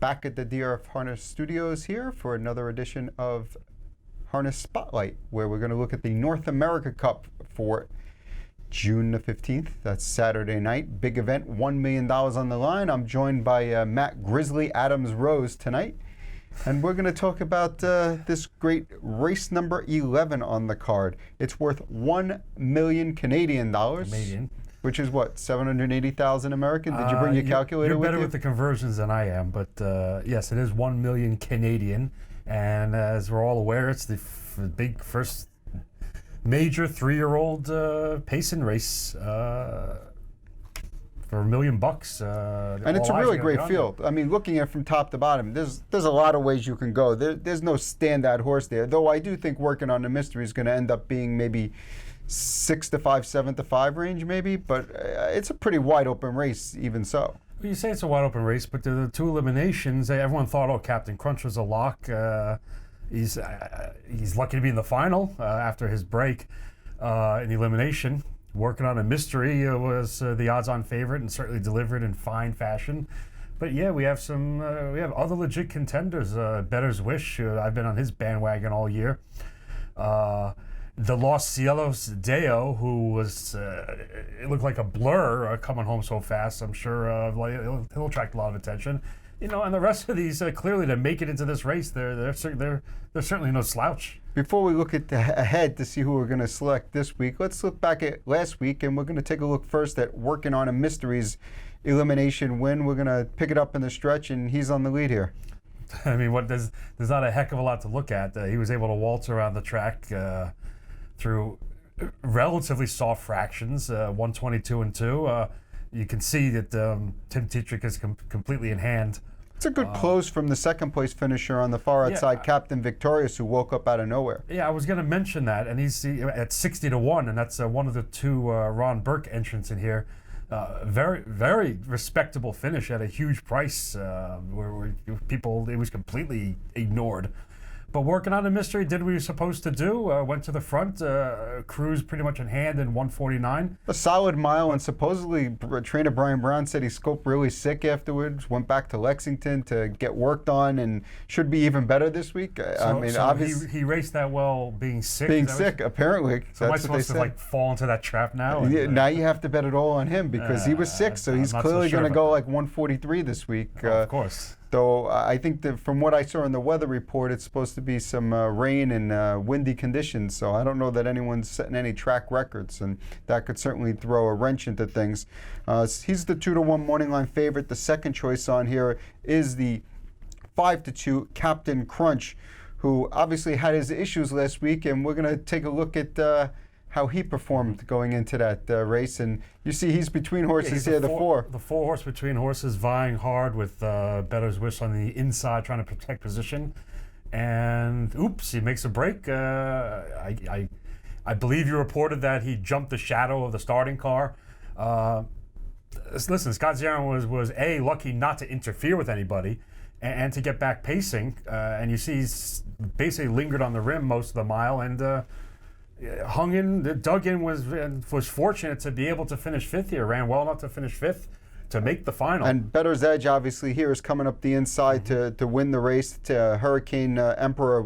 Back at the DRF Harness Studios here for another edition of Harness Spotlight, where we're going to look at the North America Cup for June the 15th. That's Saturday night. Big event, $1 million on the line. I'm joined by Matt Grizzly Adams-Rose tonight. And we're going to talk about this great race number 11 on the card. It's worth 1 million Canadian dollars. Canadian. Which is what, 780,000 American? Did you bring your calculator you're with you? better with the conversions than I am, but yes, it is 1 million Canadian. And as we're all aware, it's the big first major 3-year-old pacing race for $1 million. And it's a really great field. I mean, looking at it from top to bottom, there's a lot of ways you can go. There's no standout horse there, though I do think working on the mystery is going to end up being maybe 6 to 5, 7 to 5 range maybe, but it's a pretty wide open race even so. Well, you say it's a wide open race, but the two eliminations, everyone thought, oh, Captain Crunch was a lock. He's lucky to be in the final after his break in the elimination. Working on a mystery was the odds-on favorite and certainly delivered in fine fashion. But yeah, we have other legit contenders. Bettor's Wish, I've been on his bandwagon all year. The Los Cielos Deo, who was, it looked like a blur coming home so fast. I'm sure he'll attract a lot of attention. You know, and the rest of these, clearly to make it into this race, they're certainly no slouch. Before we look at ahead to see who we're going to select this week, let's look back at last week, and we're going to take a look first at Working on a Mysteries elimination win. We're going to pick it up in the stretch, and he's on the lead here. I mean, there's not a heck of a lot to look at. He was able to waltz around the track through relatively soft fractions, 122 and 2. You can see that Tim Tetrick is completely in hand. It's a good close from the second place finisher on the far outside, Captain Victorious, who woke up out of nowhere. Yeah, I was going to mention that, and he's at 60 to 1, and that's one of the two Ron Burke entrants in here. Very, very respectable finish at a huge price where it was completely ignored. But working on a mystery, did what we were supposed to do. Went to the front, cruised pretty much in hand in 149. A solid mile, and supposedly trainer Brian Brown said he scoped really sick afterwards, went back to Lexington to get worked on, and should be even better this week. Obviously he raced that well being sick. Apparently. So am I supposed to fall into that trap now? Now you have to bet it all on him because he was sick, so he's clearly going to go like 143 this week. Of course. Though I think that from what I saw in the weather report, it's supposed to be some rain and windy conditions. So I don't know that anyone's setting any track records, and that could certainly throw a wrench into things. He's the 2 to 1 morning line favorite. The second choice on here is the 5 to 2 Captain Crunch, who obviously had his issues last week, and we're going to take a look at how he performed going into that race. And you see he's between horses here, the four. The 4 horse between horses vying hard with Bettor's Wish on the inside trying to protect position. And oops, he makes a break. I believe you reported that he jumped the shadow of the starting car. Listen, Scott Giwner was A, lucky not to interfere with anybody and to get back pacing. And you see he's basically lingered on the rim most of the mile and hung in, dug in, was fortunate to be able to finish 5th here. Ran well enough to finish 5th to make the final. And Bettor's Edge obviously here is coming up the inside to win the race. Hurricane Emperor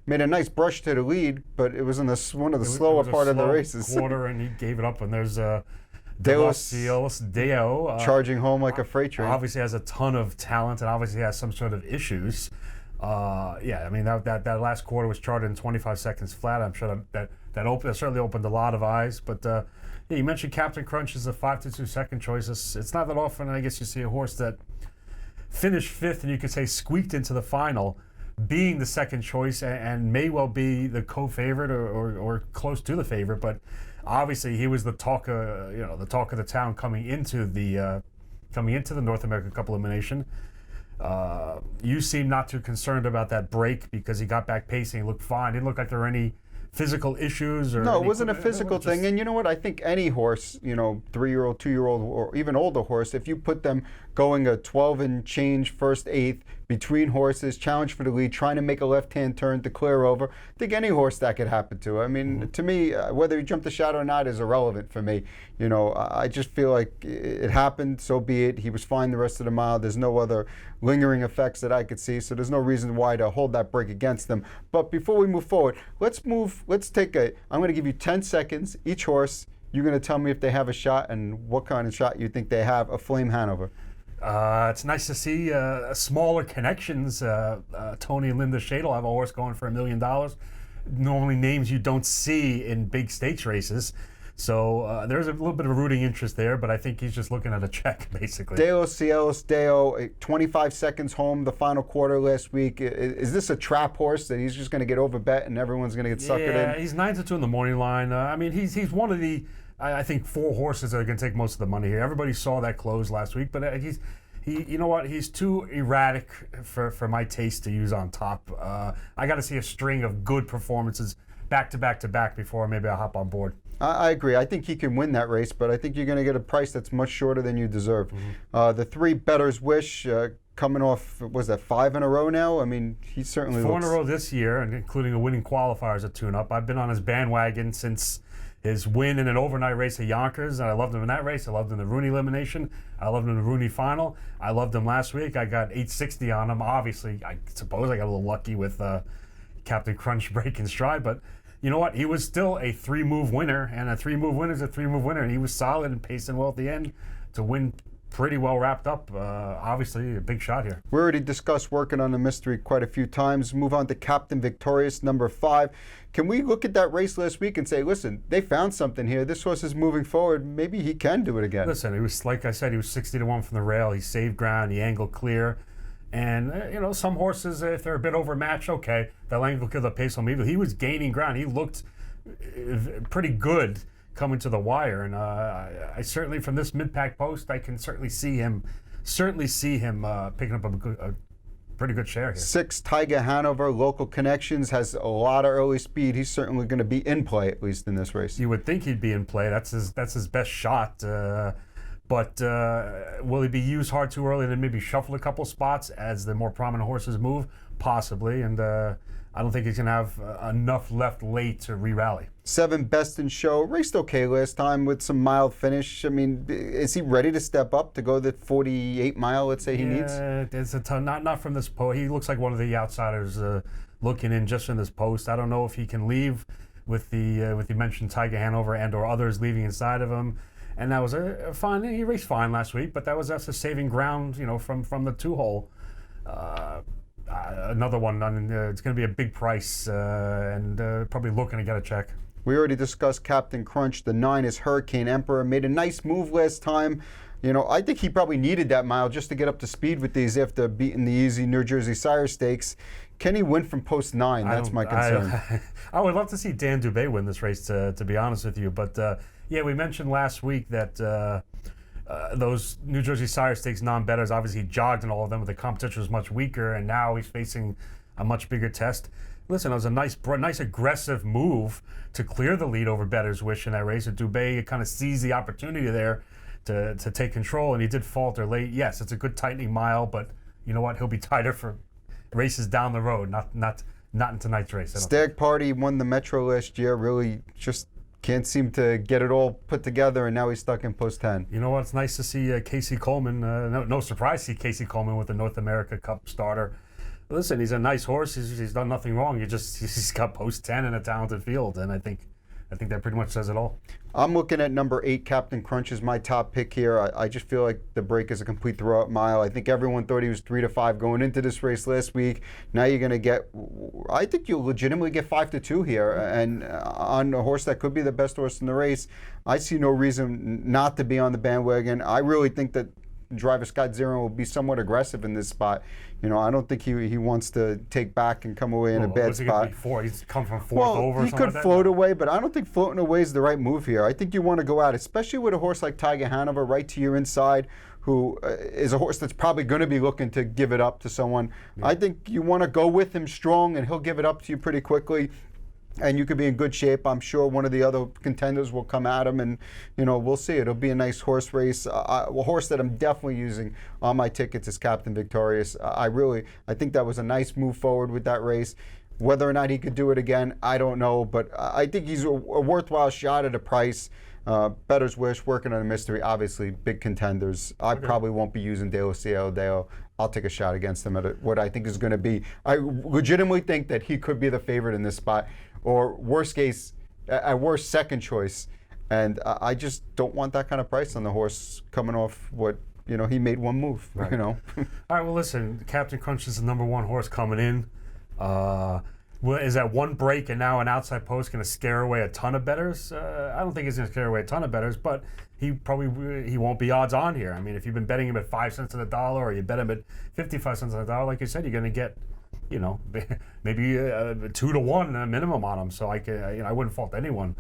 made a nice brush to the lead, but it was in one of the slower part of the races. Quarter, and he gave it up. And there's Los Cielos Deo charging home like a freight train. Obviously has a ton of talent and obviously has some sort of issues. Yeah, I mean that last quarter was charted in 25 seconds flat. I'm sure that certainly opened a lot of eyes. But yeah, you mentioned Captain Crunch is a 5 to 2 second choice. It's not that often, I guess, you see a horse that finished 5th and you could say squeaked into the final, being the second choice and may well be the co-favorite or close to the favorite. But obviously he was the talk of the town coming into the North American Cup elimination. You seem not too concerned about that break because he got back pacing. He looked fine. Didn't look like there were any physical issues or no, it wasn't a physical thing. And you know what? I think any horse, 3-year-old, 2-year-old, or even older horse, if you put them going a 12 and change first eighth between horses, challenge for the lead, trying to make a left-hand turn to clear over. I think any horse that could happen to. I mean, to me, whether he jumped the shadow or not is irrelevant for me. You know, I just feel like it happened, so be it. He was fine the rest of the mile. There's no other lingering effects that I could see, so there's no reason why to hold that break against them. But before we move forward, let's take I'm going to give you 10 seconds, each horse. You're going to tell me if they have a shot and what kind of shot you think they have of Flame Hanover. It's nice to see smaller connections. Tony and Linda Shadle have a horse going for $1 million. Normally names you don't see in big stakes races. So there's a little bit of a rooting interest there, but I think he's just looking at a check, basically. Deo Cielos Deo, 25 seconds home the final quarter last week. Is this a trap horse that he's just going to get overbet and everyone's going to get suckered in? Yeah, he's 9-2 in the morning line. I mean, he's one of the, I think, 4 horses that are going to take most of the money here. Everybody saw that close last week, but you know what? He's too erratic for my taste to use on top. I got to see a string of good performances back to back to back before maybe I'll hop on board. I agree. I think he can win that race, but I think you're going to get a price that's much shorter than you deserve. The 3 Better's Wish coming off, was that 5 in a row now? I mean, he certainly 4 looks... in a row this year, and including a winning qualifier as a tune-up. I've been on his bandwagon since his win in an overnight race at Yonkers, and I loved him in that race. I loved him in the Rooney elimination. I loved him in the Rooney final. I loved him last week. I got 860 on him. Obviously, I suppose I got a little lucky with Captain Crunch breaking stride, but you know what? He was still a 3-move winner, and a 3-move winner is a 3-move winner, and he was solid and pacing well at the end to win pretty well wrapped up. Obviously, a big shot here. We already discussed working on the mystery quite a few times. Move on to Captain Victorious, number 5. Can we look at that race last week and say, listen, they found something here. This horse is moving forward. Maybe he can do it again. Listen, he was, like I said, he was 60-1 from the rail. He saved ground. He angled clear. And, you know, some horses, if they're a bit overmatched, okay, they'll angle kill the pace on me. But he was gaining ground. He looked pretty good coming to the wire. And I certainly, from this mid-pack post, I can certainly see him picking up a pretty good share here. 6 Tiger Hanover, local connections, has a lot of early speed. He's certainly going to be in play, at least in this race. You would think he'd be in play. That's his best shot. But will he be used hard too early and then maybe shuffle a couple spots as the more prominent horses move? Possibly. And I don't think he's going to have enough left late to re-rally. 7 Best in Show. Raced okay last time with some mild finish. I mean, is he ready to step up to go the 48 mile, let's say, he needs? It's a ton. Not from this post. He looks like one of the outsiders looking in just in this post. I don't know if he can leave with the mentioned Tiger Hanover and or others leaving inside of him. And that was a fine. He raced fine last week, but that was after saving ground, you know, from the 2-hole. Another one. I mean, it's going to be a big price, and probably looking to get a check. We already discussed Captain Crunch. The 9 is Hurricane Emperor. Made a nice move last time. You know, I think he probably needed that mile just to get up to speed with these after beating the easy New Jersey Sire Stakes. Can he win from post 9? That's my concern. I would love to see Dan Dubé win this race, to be honest with you. But yeah, we mentioned last week that those New Jersey Sire Stakes non-bettors, obviously he jogged in all of them, but the competition was much weaker, and now he's facing a much bigger test. Listen, it was a nice aggressive move to clear the lead over Better's Wish in that race. And Dubé kind of seized the opportunity there to take control, and he did falter late. Yes, it's a good tightening mile, but you know what? He'll be tighter for races down the road, not in tonight's race. Stag Party won the Metro last year. Really just can't seem to get it all put together, and now he's stuck in post 10. You know what? It's nice to see Casey Coleman. No surprise to see Casey Coleman with the North America Cup starter. Listen, he's a nice horse. He's done nothing wrong. He's got post 10 in a talented field, and I think that pretty much says it all. I'm looking at number 8, Captain Crunch, is my top pick here. I just feel like the break is a complete throw-up mile. I think everyone thought he was 3-5 going into this race last week. Now you're going to get, I think you'll legitimately get 5-2 here, and on a horse that could be the best horse in the race. I see no reason not to be on the bandwagon. I really think that driver Scott Zero will be somewhat aggressive in this spot. You know, I don't think he wants to take back and come away in a bad spot. He's come from 4th over. He could float away, but I don't think floating away is the right move here. I think you want to go out, especially with a horse like Tiger Hanover right to your inside, who is a horse that's probably going to be looking to give it up to someone. Yeah. I think you want to go with him strong, and he'll give it up to you pretty quickly. and you could be in good shape. I'm sure one of the other contenders will come at him, and we'll see. It'll be a nice horse race. A horse that I'm definitely using on my tickets is Captain Victorious. I think that was a nice move forward with that race. Whether or not he could do it again, I don't know, but I think he's a worthwhile shot at a price. Better's Wish, Working on a Mystery, obviously big contenders. I probably won't be using De Lo Cielo Deo. I'll take a shot against him at what I think is going to be. I legitimately think that he could be the favorite in this spot, or worst case, at worst, second choice. And I just don't want that kind of price on the horse coming off what, he made one move, Right. All right, well, listen, Captain Crunch is the number one horse coming in. Is that one break and now an outside post going to scare away a ton of bettors? I don't think he's going to scare away a ton of bettors, but he won't be odds on here. I mean, if you've been betting him at 5 cents on the dollar, or you bet him at 55 cents on the dollar, like you said, you're going to get, maybe 2 to 1 minimum on him. So I wouldn't fault anyone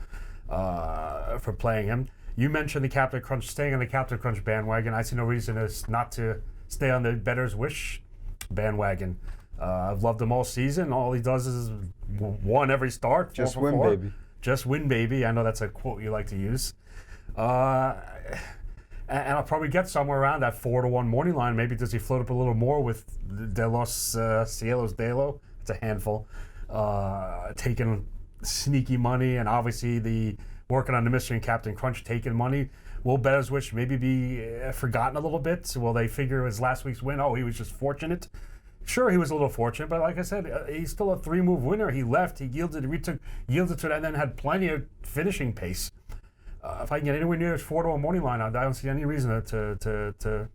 for playing him. You mentioned the Captain Crunch, staying on the Captain Crunch bandwagon. I see no reason not to stay on the Better's Wish bandwagon. I've loved him all season. All he does is won every start. Just win, baby. Just win, baby. I know that's a quote you like to use. And I'll probably get somewhere around that 4 to 1 morning line. Maybe does he float up a little more with De Los Cielos Delo? It's a handful. Taking sneaky money, and obviously the Working on the Mystery and Captain Crunch taking money. Will Better's Wish maybe be forgotten a little bit? Will they figure his last week's win, he was just fortunate? Sure, he was a little fortunate, but like I said, he's still a 3-move winner. He left, he yielded to it, and then had plenty of finishing pace. If I can get anywhere near his 4 to 1 morning line, I don't see any reason to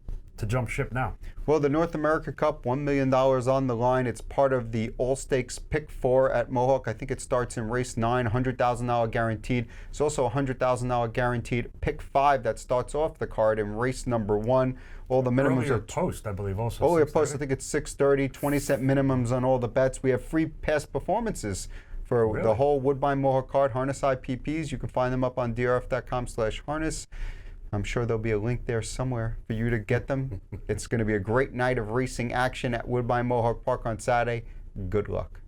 jump ship now. Well, the North America Cup, $1 million on the line. It's part of the All Stakes Pick 4 at Mohawk. I think it starts in race 9, $100,000 guaranteed. It's also a $100,000 guaranteed Pick 5 that starts off the card in race number 1. All the minimums Earlier are post, I believe, also. Earlier post, I think it's 6:30, 20-cent minimums on all the bets. We have free past performances for the whole Woodbine Mohawk card, harness IPPs. You can find them up on drf.com/harness. I'm sure there'll be a link there somewhere for you to get them. It's going to be a great night of racing action at Woodbine Mohawk Park on Saturday. Good luck.